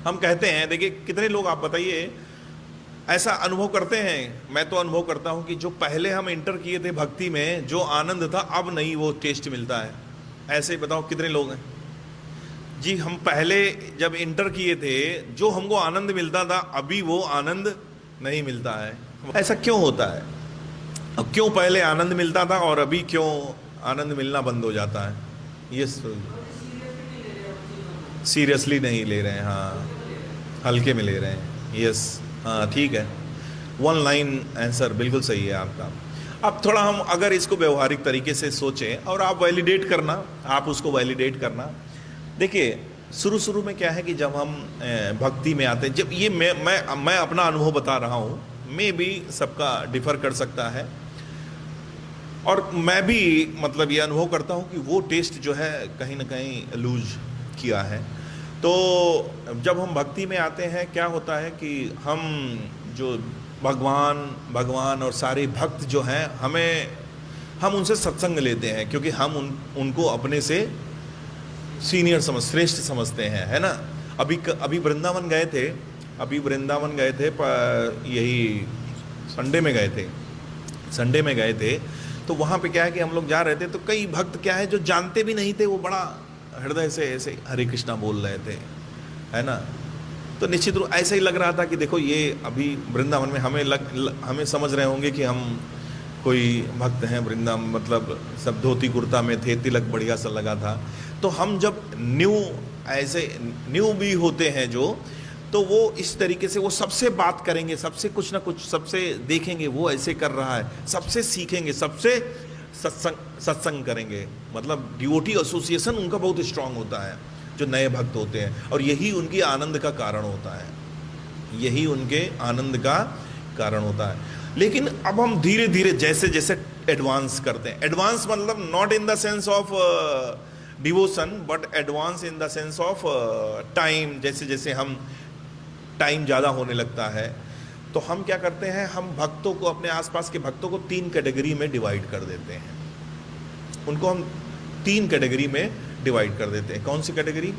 हम कहते हैं, देखिए कितने लोग आप बताइए ऐसा अनुभव करते हैं। मैं तो अनुभव करता हूं कि जो पहले हम इंटर किए थे भक्ति में, जो आनंद था, अब नहीं वो टेस्ट मिलता है। ऐसे ही बताओ कितने लोग हैं जी। हम पहले जब इंटर किए थे जो हमको आनंद मिलता था, अभी वो आनंद नहीं मिलता है। ऐसा क्यों होता है? अब क्यों पहले आनंद मिलता था और अभी क्यों आनंद मिलना बंद हो जाता है? ये सीरियसली नहीं ले रहे हैं। हाँ, हल्के में ले रहे हैं। यस, हाँ ठीक है। वन लाइन आंसर बिल्कुल सही है आपका। अब थोड़ा हम अगर इसको व्यवहारिक तरीके से सोचें और आप वैलिडेट करना, आप उसको वैलिडेट करना। देखिए शुरू शुरू में क्या है कि जब हम भक्ति में आते हैं, जब ये मैं अपना अनुभव बता रहा हूँ, मे भी सबका डिफर कर सकता है, और मैं भी मतलब ये अनुभव करता हूँ कि वो टेस्ट जो है कहीं ना कहीं लूज किया है। तो जब हम भक्ति में आते हैं क्या होता है कि हम जो भगवान और सारे भक्त जो हैं, हम उनसे सत्संग लेते हैं, क्योंकि हम उनको अपने से सीनियर श्रेष्ठ समझते हैं, है ना। अभी वृंदावन गए थे, यही संडे में गए थे। तो वहाँ पे क्या है कि हम लोग जा रहे थे, तो कई भक्त क्या है जो जानते भी नहीं थे, वो बड़ा हृदय से ऐसे हरे कृष्णा बोल रहे थे, है ना। तो निश्चित रूप ऐसा ही लग रहा था कि देखो ये अभी वृंदावन में हमें समझ रहे होंगे कि हम कोई भक्त हैं वृंदावन, मतलब सब धोती कुर्ता में थे, तिलक बढ़िया सा लगा था। तो हम जब न्यू भी होते हैं जो, तो वो इस तरीके से वो सबसे बात करेंगे, सबसे कुछ ना कुछ सबसे देखेंगे, वो ऐसे कर रहा है, सबसे सीखेंगे, सबसे सत्संग करेंगे। मतलब डिवोटी एसोसिएशन उनका बहुत स्ट्रांग होता है, जो नए भक्त होते हैं, और यही उनकी आनंद का कारण होता है, यही उनके आनंद का कारण होता है। लेकिन अब हम धीरे धीरे जैसे जैसे एडवांस करते हैं, एडवांस मतलब not in the sense of devotion, but advance in the sense of time, जैसे जैसे हम टाइम ज़्यादा होने लगता है, तो हम क्या करते हैं, हम भक्तों को, अपने आसपास के भक्तों को 3 कैटेगरी में डिवाइड कर देते हैं। उनको हम 3 कैटेगरी में डिवाइड कर देते हैं। कौन सी कैटेगरी?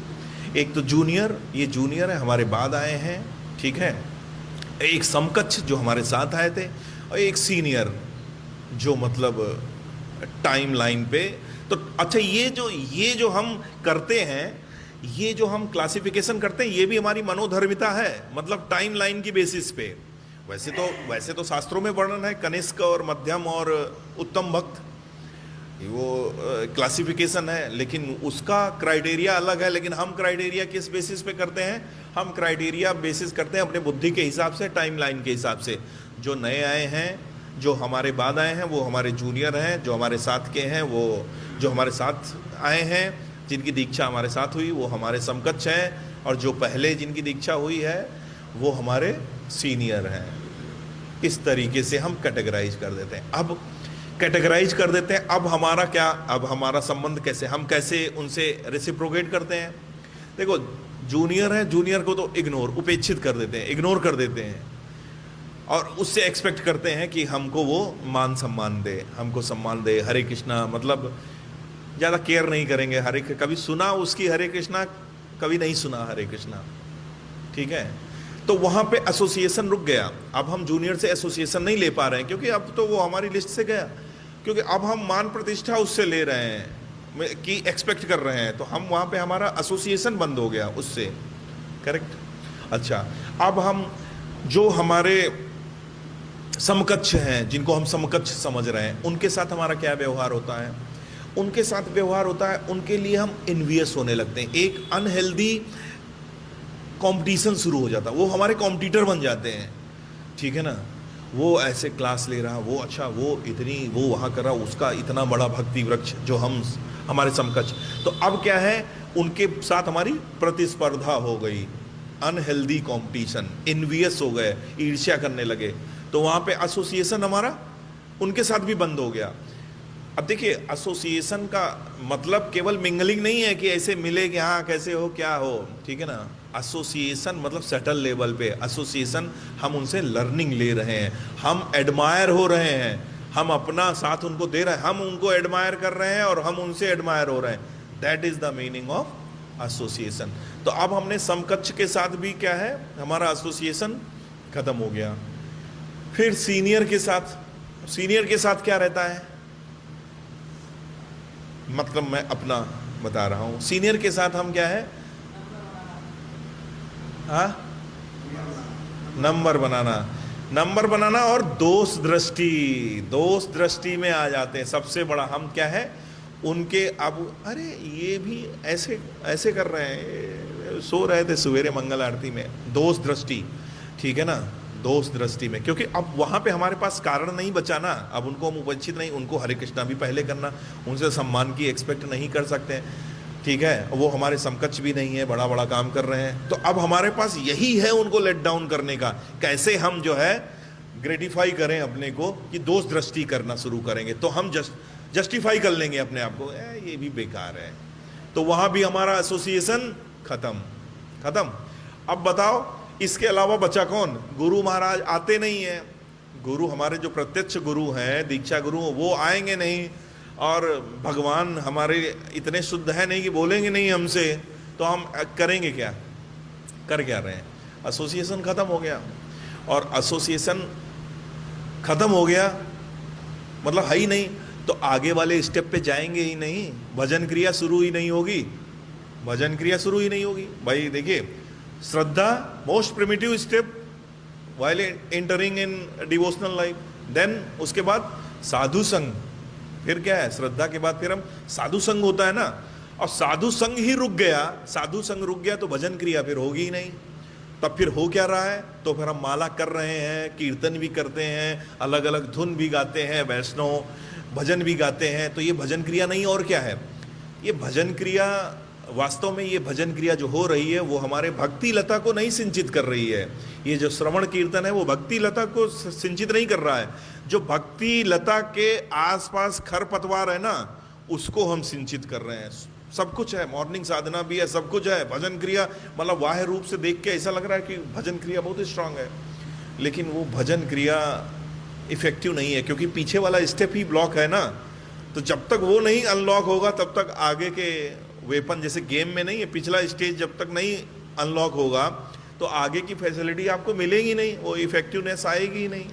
एक तो जूनियर, ये जूनियर है, हमारे बाद आए हैं, ठीक है। एक समकक्ष जो हमारे साथ आए थे, और एक सीनियर जो मतलब टाइम लाइन पे। तो अच्छा, ये जो हम करते हैं, ये जो हम क्लासिफिकेशन करते हैं, ये भी हमारी मनोधर्मिता है, मतलब टाइम लाइन की बेसिस पे। वैसे तो शास्त्रों में वर्णन है कनिष्क और मध्यम और उत्तम भक्त, वो क्लासिफिकेशन है, लेकिन उसका क्राइटेरिया अलग है। लेकिन हम क्राइटेरिया किस बेसिस पे करते हैं? हम क्राइटेरिया बेसिस करते हैं अपने बुद्धि के हिसाब से, टाइम लाइन के हिसाब से। जो नए आए हैं, जो हमारे बाद आए हैं, वो हमारे जूनियर हैं। जो हमारे साथ के हैं, वो जो हमारे साथ आए हैं, जिनकी दीक्षा हमारे साथ हुई, वो हमारे समकक्ष हैं। और जो पहले जिनकी दीक्षा हुई है, वो हमारे सीनियर हैं। इस तरीके से हम कैटेगराइज कर देते हैं। अब हमारा क्या, अब हमारा संबंध कैसे, हम कैसे उनसे रेसिप्रोकेट करते हैं? देखो, जूनियर है, जूनियर को तो उपेक्षित कर देते हैं, इग्नोर कर देते हैं, और उससे एक्सपेक्ट करते हैं कि हमको वो मान सम्मान दे, हमको सम्मान दे, हरे कृष्णा, मतलब ज़्यादा केयर नहीं करेंगे। कभी सुना उसकी हरे कृष्णा, कभी नहीं सुना हरे कृष्णा, ठीक है। तो वहाँ पे एसोसिएशन रुक गया। अब हम जूनियर से एसोसिएशन नहीं ले पा रहे हैं, क्योंकि अब तो वो हमारी लिस्ट से गया, क्योंकि अब हम मान प्रतिष्ठा उससे ले रहे हैं कि एक्सपेक्ट कर रहे हैं, तो हम वहाँ पे हमारा एसोसिएशन बंद हो गया उससे, करेक्ट। अच्छा, अब हम जो हमारे समकक्ष हैं, जिनको हम समकक्ष समझ रहे हैं, उनके साथ हमारा क्या व्यवहार होता है? उनके साथ व्यवहार होता है, उनके लिए हम इन्वियस होने लगते हैं। एक अनहेल्दी कंपटीशन शुरू हो जाता है, वो हमारे कॉम्पिटिटर बन जाते हैं, ठीक है ना। वो ऐसे क्लास ले रहा, वो अच्छा, वो वहाँ कर रहा, उसका इतना बड़ा भक्ति वृक्ष जो हमारे समकक्ष। तो अब क्या है, उनके साथ हमारी प्रतिस्पर्धा हो गई, अनहेल्दी कंपटीशन, इन्वियस हो गए, ईर्ष्या करने लगे। तो वहाँ पे एसोसिएशन हमारा उनके साथ भी बंद हो गया। अब देखिए, एसोसिएशन का मतलब केवल मिंगलिंग नहीं है कि ऐसे मिले कि हाँ कैसे हो, क्या हो, ठीक है ना। एसोसिएशन मतलब सेटल लेवल पे एसोसिएशन, हम उनसे लर्निंग ले रहे हैं, हम एडमायर हो रहे हैं, हम अपना साथ उनको दे रहे हैं, हम उनको एडमायर कर रहे हैं और हम उनसे एडमायर हो रहे हैं। That is the meaning of association. तो अब हमने समकक्ष के साथ भी क्या है, हमारा एसोसिएशन खत्म हो गया। फिर सीनियर के साथ क्या रहता है, मतलब मैं अपना बता रहा हूं, सीनियर के साथ हम क्या है, नंबर बनाना और दोष दृष्टि में आ जाते हैं। सबसे बड़ा हम क्या है उनके, अब अरे ये भी ऐसे कर रहे हैं, सो रहे थे सवेरे मंगल आरती में, दोष दृष्टि, ठीक है ना, दोष दृष्टि में, क्योंकि अब वहां पे हमारे पास कारण नहीं बचा ना, अब उनको हम उपस्थित नहीं, उनको हरे कृष्णा भी पहले करना, उनसे सम्मान की एक्सपेक्ट नहीं कर सकते, ठीक है, वो हमारे समकक्ष भी नहीं है, बड़ा काम कर रहे हैं। तो अब हमारे पास यही है उनको लेट डाउन करने का, कैसे हम जो है ग्रेटिफाई करें अपने को, कि दोष दृष्टि करना शुरू करेंगे तो हम जस्टिफाई कर लेंगे अपने आप को, ये भी बेकार है। तो वहां भी हमारा एसोसिएशन खत्म। अब बताओ इसके अलावा बचा कौन, गुरु महाराज आते नहीं है, गुरु हमारे जो प्रत्यक्ष गुरु हैं, दीक्षा गुरु, वो आएंगे नहीं, और भगवान हमारे इतने शुद्ध है नहीं कि बोलेंगे नहीं हमसे, तो हम करेंगे क्या, कर क्या रहे हैं, एसोसिएशन खत्म हो गया। और एसोसिएशन खत्म हो गया मतलब है ही नहीं, तो आगे वाले स्टेप पे जाएंगे ही नहीं, भजन क्रिया शुरू ही नहीं होगी भाई। देखिए श्रद्धा most primitive step while entering in devotional life, then उसके बाद साधु संग, फिर क्या है, श्रद्धा के बाद फिर हम साधु संग होता है ना, और साधु संग ही रुक गया तो भजन क्रिया फिर होगी ही नहीं। तब फिर हो क्या रहा है, तो फिर हम माला कर रहे हैं, कीर्तन भी करते हैं, अलग अलग धुन भी गाते हैं, वैष्णव भजन भी गाते हैं, तो ये भजन क्रिया नहीं और क्या है, ये भजन क्रिया वास्तव में, ये भजन क्रिया जो हो रही है वो हमारे भक्ति लता को नहीं सिंचित कर रही है। ये जो श्रवण कीर्तन है वो भक्ति लता को सिंचित नहीं कर रहा है, जो भक्ति लता के आसपास खरपतवार है ना, उसको हम सिंचित कर रहे हैं। सब कुछ है, मॉर्निंग साधना भी है, सब कुछ है, भजन क्रिया, मतलब बाह्य रूप से देख के ऐसा लग रहा है कि भजन क्रिया बहुत स्ट्रांग है, लेकिन वो भजन क्रिया इफेक्टिव नहीं है, क्योंकि पीछे वाला स्टेप ही ब्लॉक है ना। तो जब तक वो नहीं अनलॉक होगा तब तक आगे के वेपन, जैसे गेम में नहीं है, पिछला स्टेज जब तक नहीं अनलॉक होगा तो आगे की फैसिलिटी आपको मिलेगी नहीं, वो इफेक्टिवनेस आएगी ही नहीं।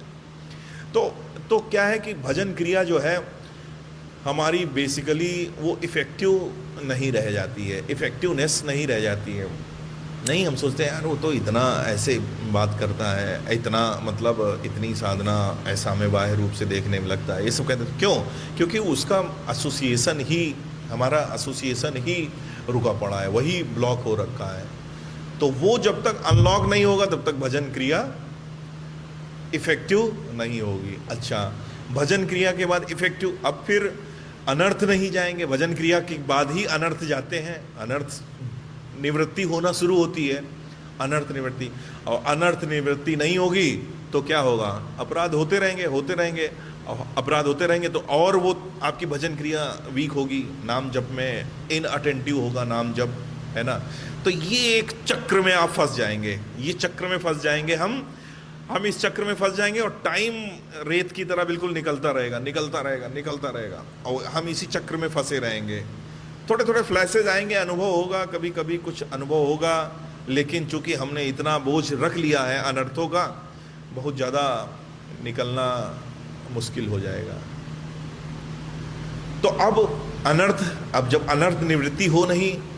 तो क्या है कि भजन क्रिया जो है हमारी बेसिकली वो इफेक्टिव नहीं रह जाती है, इफेक्टिवनेस नहीं रह जाती है। नहीं, हम सोचते हैं यार वो तो इतना ऐसे बात करता है, इतना मतलब इतनी साधना ऐसा हमें बाह्य रूप से देखने में लगता है, ये सब कहते हैं। क्यों? क्योंकि उसका एसोसिएशन ही, हमारा एसोसिएशन ही रुका पड़ा है, वही ब्लॉक हो रखा है। तो वो जब तक अनलॉक नहीं होगा तब तक भजन क्रिया इफेक्टिव नहीं होगी। अच्छा, भजन क्रिया के बाद इफेक्टिव, अब फिर अनर्थ नहीं जाएंगे, भजन क्रिया के बाद ही अनर्थ जाते हैं, अनर्थ निवृत्ति होना शुरू होती है, अनर्थ निवृत्ति। और अनर्थ निवृत्ति नहीं होगी तो क्या होगा, अपराध होते रहेंगे, अपराध होते रहेंगे, तो और वो आपकी भजन क्रिया वीक होगी, नाम जप में इनअटेंटिव होगा नाम जप, है ना। तो ये एक चक्र में आप फंस जाएंगे, ये चक्र में फंस जाएंगे हम इस चक्र में फंस जाएंगे, और टाइम रेत की तरह बिल्कुल निकलता रहेगा, और हम इसी चक्र में फंसे रहेंगे। थोड़े थोड़े फ्लैशेज आएंगे, अनुभव होगा, कभी कभी कुछ अनुभव होगा, लेकिन चूंकि हमने इतना बोझ रख लिया है अनर्थों का, बहुत ज़्यादा निकलना मुश्किल हो जाएगा। तो अब जब अनर्थ निवृत्ति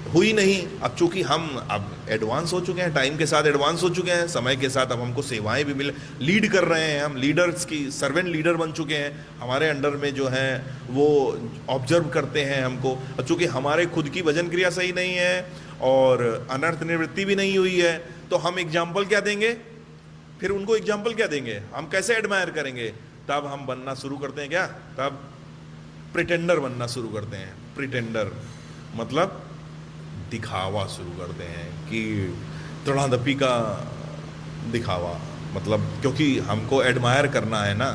हुई नहीं, अब चूंकि हम अब एडवांस हो चुके हैं, टाइम के साथ एडवांस हो चुके हैं, समय के साथ अब हमको सेवाएं भी मिले, लीड कर रहे हैं, हम लीडर्स की सर्वेंट लीडर बन चुके हैं, हमारे अंडर में जो हैं वो ऑब्जर्व करते हैं हमको। और चूंकि हमारे खुद की भजन क्रिया सही नहीं है और अनर्थ निवृत्ति भी नहीं हुई है, तो हम एग्जाम्पल क्या देंगे, फिर उनको एग्जाम्पल क्या देंगे, हम कैसे एडमायर करेंगे? तब हम बनना शुरू करते हैं क्या, तब प्रिटेंडर बनना शुरू करते हैं। प्रिटेंडर मतलब दिखावा शुरू करते हैं कि तृणादपी का दिखावा, मतलब क्योंकि हमको एडमायर करना है ना,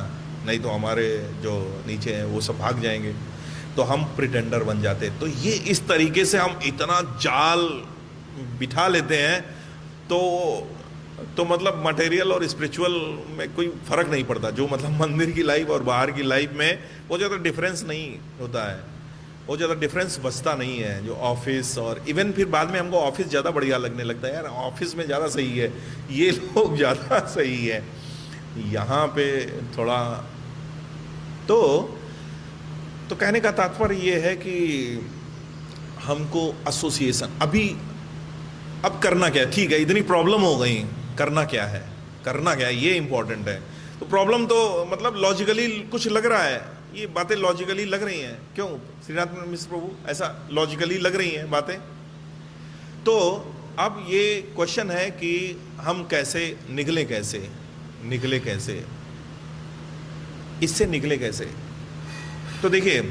नहीं तो हमारे जो नीचे हैं वो सब भाग जाएंगे, तो हम प्रिटेंडर बन जाते हैं। तो ये इस तरीके से हम इतना जाल बिठा लेते हैं, तो मतलब मटेरियल और स्पिरिचुअल में कोई फर्क नहीं पड़ता, जो मतलब मंदिर की लाइफ और बाहर की लाइफ में बहुत ज़्यादा डिफरेंस नहीं होता है। वो ज़्यादा डिफरेंस बचता नहीं है जो ऑफिस, और इवन फिर बाद में हमको ऑफिस ज़्यादा बढ़िया लगने लगता है, यार ऑफिस में ज़्यादा सही है, ये लोग ज़्यादा सही है, यहाँ पे थोड़ा। तो कहने का तात्पर्य ये है कि हमको एसोसिएशन अब करना क्या है, ठीक है इतनी प्रॉब्लम हो गई, करना क्या है, करना क्या है ये इंपॉर्टेंट है। तो प्रॉब्लम तो मतलब लॉजिकली कुछ लग रहा है, ये बातें लॉजिकली लग रही हैं, क्यों श्रीनाथ मिश्र प्रभु, ऐसा लॉजिकली लग रही हैं बातें। तो अब ये क्वेश्चन है कि हम कैसे निकले कैसे इससे निकले कैसे। तो देखिए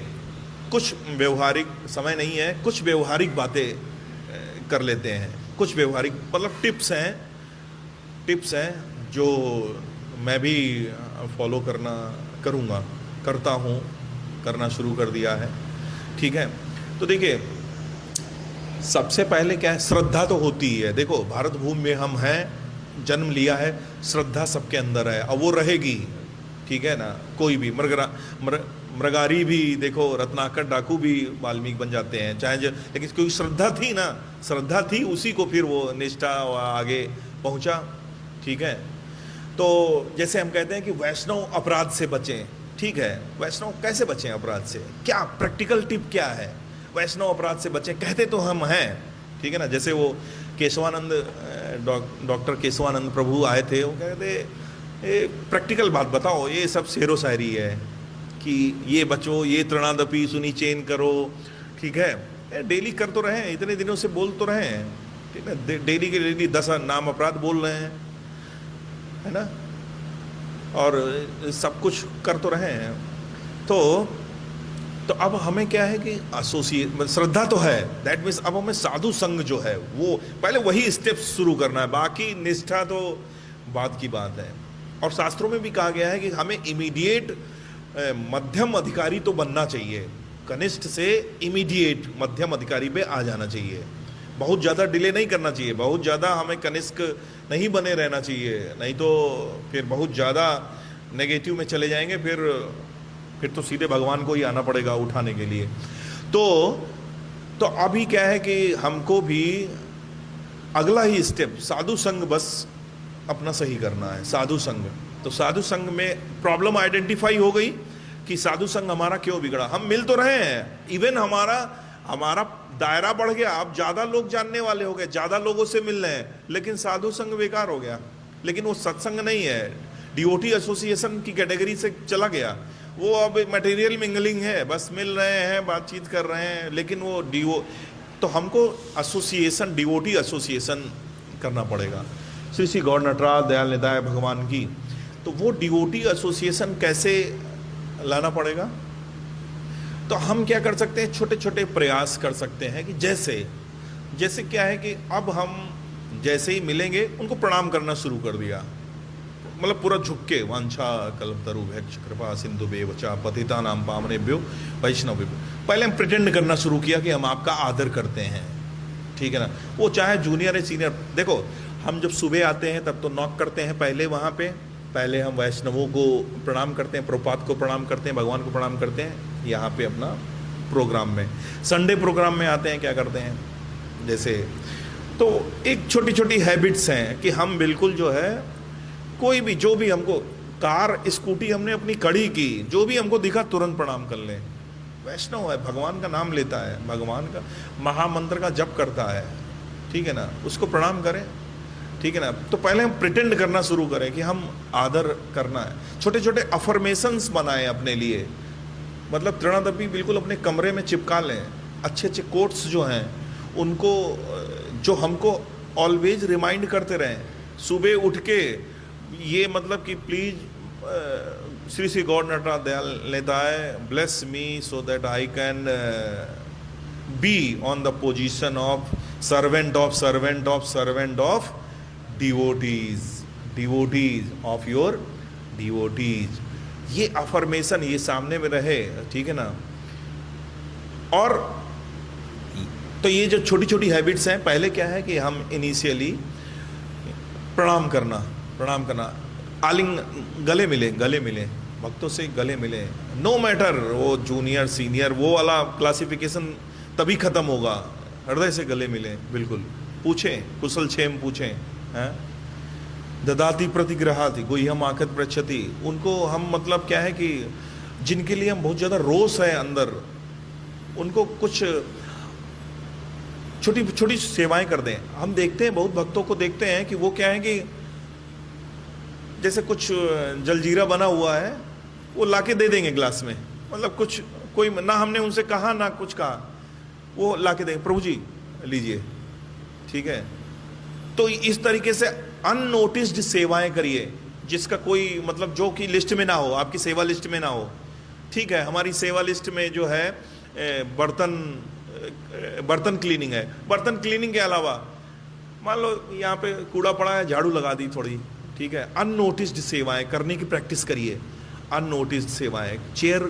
कुछ व्यवहारिक, समय नहीं है, कुछ व्यवहारिक बातें कर लेते हैं, कुछ व्यवहारिक मतलब टिप्स हैं जो मैं भी फॉलो करता हूँ, करना शुरू कर दिया है, ठीक है। तो देखिए सबसे पहले क्या है, श्रद्धा तो होती ही है। देखो भारत भूमि में हम हैं, जन्म लिया है, श्रद्धा सबके अंदर है और वो रहेगी, ठीक है ना। कोई भी मृगारी भी देखो, रत्नाकर डाकू भी वाल्मीकि बन जाते हैं, लेकिन क्योंकि श्रद्धा थी उसी को फिर वो निष्ठा आगे पहुंचा, ठीक है। तो जैसे हम कहते हैं कि वैष्णव अपराध से बचें, ठीक है, वैष्णव कैसे बचें अपराध से, क्या प्रैक्टिकल टिप क्या है, वैष्णव अपराध से बचें, कहते तो हम हैं, ठीक है ना। जैसे वो केशवानंद डॉक्टर केशवानंद प्रभु आए थे, वो कहते प्रैक्टिकल बात बताओ, ये सब शेरो शायरी है कि ये बचो, ये तृणादपि सुनी चेन करो, ठीक है, डेली कर तो रहे हैं, इतने दिनों से बोल तो रहे हैं, ठीक है, डेली के डेली 10 नाम अपराध बोल रहे हैं, है ना, और सब कुछ कर तो रहे हैं। तो अब हमें क्या है कि श्रद्धा तो है, दैट मीन्स अब हमें साधु संग जो है वो पहले वही स्टेप्स शुरू करना है, बाकी निष्ठा तो बाद की बात है। और शास्त्रों में भी कहा गया है कि हमें इमीडिएट मध्यम अधिकारी तो बनना चाहिए, कनिष्ठ से इमीडिएट मध्यम अधिकारी पे आ जाना चाहिए, बहुत ज़्यादा डिले नहीं करना चाहिए, बहुत ज़्यादा हमें कनिष्ठ नहीं बने रहना चाहिए, नहीं तो फिर बहुत ज़्यादा नेगेटिव में चले जाएंगे, फिर तो सीधे भगवान को ही आना पड़ेगा उठाने के लिए। तो अभी क्या है कि हमको भी अगला ही स्टेप साधु संग बस अपना सही करना है, साधु संग। तो साधु संग में प्रॉब्लम आइडेंटिफाई हो गई कि साधु संग हमारा क्यों बिगड़ा। हम मिल तो रहे हैं, इवन हमारा दायरा बढ़ गया, अब ज़्यादा लोग जानने वाले हो गए, ज़्यादा लोगों से मिल रहे हैं, लेकिन साधु संग बेकार हो गया। लेकिन वो सत्संग नहीं है, डिवोटी एसोसिएशन की कैटेगरी से चला गया, वो अब मटेरियल मिंगलिंग है, बस मिल रहे हैं, बातचीत कर रहे हैं, लेकिन वो तो हमको एसोसिएशन, डिवोटी एसोसिएशन करना पड़ेगा। श्री श्री गौर नटराज दयाल निताय भगवान की। तो वो डिवोटी एसोसिएशन कैसे लाना पड़ेगा? तो हम क्या कर सकते हैं, छोटे छोटे प्रयास कर सकते हैं कि जैसे क्या है कि अब हम जैसे ही मिलेंगे उनको प्रणाम करना शुरू कर दिया, मतलब पूरा झुक के, वांछा कल्पतरु भैक्ष कृपा सिंधु बेवचा पतिता नाम पावनेभ्यो वैष्णव। पहले हम प्रिटेंड करना शुरू किया कि हम आपका आदर करते हैं, ठीक है ना। वो चाहे जूनियर है सीनियर, देखो हम जब सुबह आते हैं तब तो नॉक करते हैं पहले, वहाँ पे पहले हम वैष्णवों को प्रणाम करते हैं, प्रभुपाद को प्रणाम करते हैं, भगवान को प्रणाम करते हैं। यहाँ पे अपना प्रोग्राम में, संडे प्रोग्राम में आते हैं, क्या करते हैं जैसे, तो एक छोटी छोटी हैबिट्स हैं कि हम बिल्कुल जो है कोई भी जो भी हमको कार स्कूटी हमने अपनी कड़ी की, जो भी हमको दिखा तुरंत प्रणाम कर लें। वैष्णव है, भगवान का नाम लेता है, भगवान का महामंत्र का जप करता है, ठीक है ना, उसको प्रणाम करें, ठीक है ना। तो पहले हम प्रिटेंड करना शुरू करें कि हम आदर करना है। छोटे छोटे अफर्मेशंस बनाएं अपने लिए, मतलब तृणादपि बिल्कुल अपने कमरे में चिपका लें, अच्छे अच्छे कोट्स जो हैं उनको, जो हमको ऑलवेज रिमाइंड करते रहें सुबह उठ के, ये मतलब कि please Shri Shri God Nataraj Dayal Nitai bless me so that I can be on the position of servant of devotees of your devotees. ये अफर्मेशन ये सामने में रहे, ठीक है ना। और तो ये जो छोटी छोटी हैबिट्स हैं, पहले क्या है कि हम इनिशियली प्रणाम करना, भक्तों से गले मिले, नो मैटर वो जूनियर सीनियर वो वाला क्लासिफिकेशन तभी खत्म होगा, हृदय से गले मिले, बिल्कुल पूछें, कुशल क्षेम पूछें, हैं? ददाति प्रतिग्रहाति गुह्यम आखत पृच्छति, उनको हम मतलब क्या है कि जिनके लिए हम बहुत ज़्यादा रोष है अंदर, उनको कुछ छोटी छोटी सेवाएं कर दें। हम देखते हैं, बहुत भक्तों को देखते हैं कि वो क्या है कि जैसे कुछ जलजीरा बना हुआ है वो लाके दे देंगे ग्लास में, मतलब कुछ कोई ना हमने उनसे कहा ना कुछ कहा, वो लाके देंगे, प्रभु जी लीजिए, ठीक है। तो इस तरीके से अननोटिस्ड सेवाएं करिए, जिसका कोई मतलब जो कि लिस्ट में ना हो, आपकी सेवा लिस्ट में ना हो, ठीक है। हमारी सेवा लिस्ट में जो है बर्तन क्लीनिंग है, बर्तन क्लीनिंग के अलावा मान लो यहाँ पे कूड़ा पड़ा है, झाड़ू लगा दी थोड़ी, ठीक है। अननोटिस्ड सेवाएं करने की प्रैक्टिस करिए, अननोटिस्ड सेवाएं। चेयर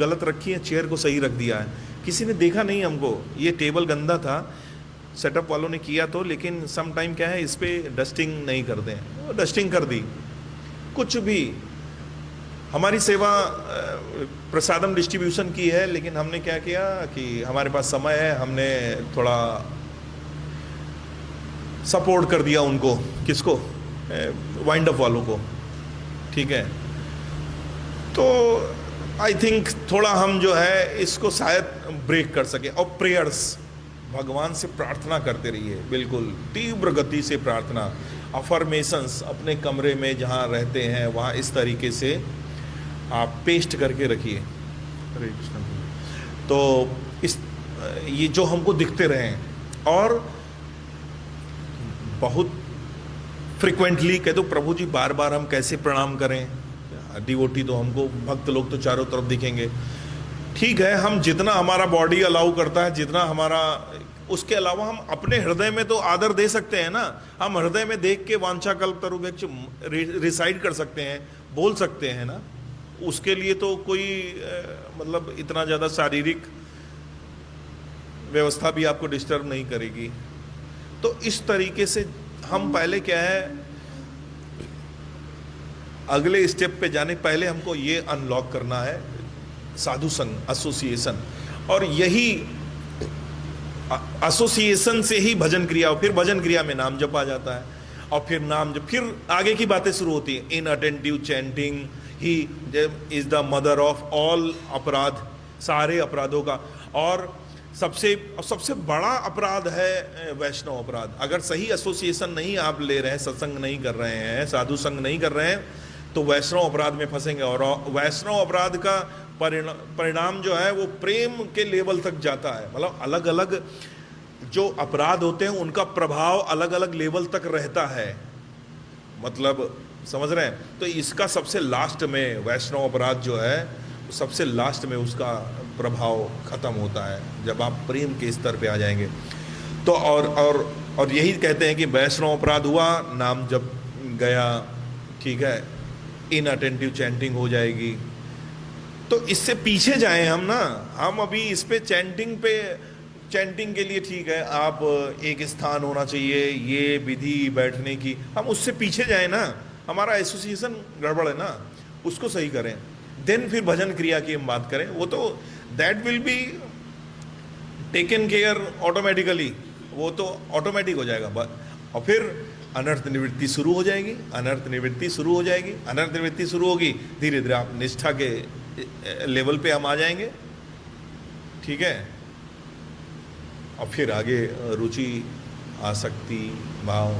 गलत रखी है, चेयर को सही रख दिया है, किसी ने देखा नहीं हमको, ये टेबल गंदा था, सेटअप वालों ने किया तो, लेकिन सम टाइम क्या है इस पे डस्टिंग नहीं करते हैं, डस्टिंग कर दी। कुछ भी हमारी सेवा प्रसादम डिस्ट्रीब्यूशन की है, लेकिन हमने क्या किया कि हमारे पास समय है, हमने थोड़ा सपोर्ट कर दिया उनको, किसको, वाइंड अप वालों को, ठीक है। तो आई थिंक थोड़ा हम जो है इसको शायद ब्रेक कर सके। और प्रेयर्स, भगवान से प्रार्थना करते रहिए, बिल्कुल तीव्र गति से प्रार्थना। अफर्मेशंस अपने कमरे में जहाँ रहते हैं वहाँ इस तरीके से आप पेस्ट करके रखिए। हरे कृष्ण। तो इस ये जो हमको दिखते रहें, और बहुत फ्रिक्वेंटली कह दो प्रभु जी बार बार हम कैसे प्रणाम करें, डिवोटी तो हमको, भक्त लोग तो चारों तरफ दिखेंगे, ठीक है। हम जितना हमारा बॉडी अलाउ करता है, जितना हमारा, उसके अलावा हम अपने हृदय में तो आदर दे सकते हैं ना। हम हृदय में देख के वांछा कल्प तरुभ्यक्ष रिसाइड कर सकते हैं, बोल सकते हैं ना। उसके लिए तो कोई मतलब इतना ज़्यादा शारीरिक व्यवस्था भी आपको डिस्टर्ब नहीं करेगी। तो इस तरीके से हम पहले क्या है, अगले स्टेप पे जाने पहले हमको ये अनलॉक करना है साधु संघ, एसोसिएशन। और यही एसोसिएशन से ही भजन क्रिया, और फिर भजन क्रिया में नाम जपा जाता है, और फिर नाम जब फिर आगे की बातें शुरू होती हैं। इन अटेंटिव चैंटिंग ही is the mother of all अपराध, सारे अपराधों का। और सबसे बड़ा अपराध है वैष्णव अपराध। अगर सही एसोसिएशन नहीं आप ले रहे हैं, सत्संग नहीं कर रहे हैं, साधु संग नहीं कर रहे हैं, तो वैष्णव अपराध में फंसेंगे। और वैष्णव अपराध का परिणाम जो है वो प्रेम के लेवल तक जाता है। मतलब अलग अलग जो अपराध होते हैं उनका प्रभाव अलग अलग लेवल तक रहता है, मतलब समझ रहे हैं। तो इसका सबसे लास्ट में वैष्णव अपराध जो है, सबसे लास्ट में उसका प्रभाव खत्म होता है जब आप प्रेम के स्तर पे आ जाएंगे। तो और यही कहते हैं कि वैष्णव अपराध हुआ, नाम जब गया, ठीक है, इनअटेंटिव चैंटिंग हो जाएगी। तो इससे पीछे जाएं हम ना, हम अभी इस पे चैंटिंग के लिए ठीक है, आप एक स्थान होना चाहिए, ये विधि बैठने की, हम उससे पीछे जाएं ना। हमारा एसोसिएशन गड़बड़ है ना, उसको सही करें, देन फिर भजन क्रिया की हम बात करें। वो तो that will be taken care automatically, वो तो ऑटोमेटिक हो जाएगा। और फिर अनर्थ निवृत्ति शुरू हो जाएगी, अनर्थ निवृत्ति शुरू हो जाएगी, अनर्थ निवृत्ति शुरू होगी, धीरे धीरे आप निष्ठा के लेवल पे हम आ जाएंगे, ठीक है। और फिर आगे रुचि, आसक्ति, भाव,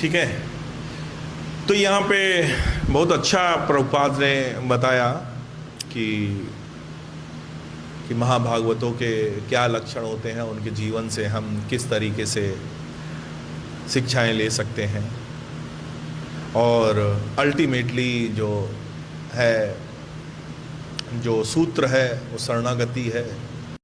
ठीक है। तो यहाँ पे बहुत अच्छा प्रभुपाद ने बताया कि महाभागवतों के क्या लक्षण होते हैं, उनके जीवन से हम किस तरीके से शिक्षाएं ले सकते हैं। और अल्टीमेटली जो है, जो सूत्र है वो शरणागति है।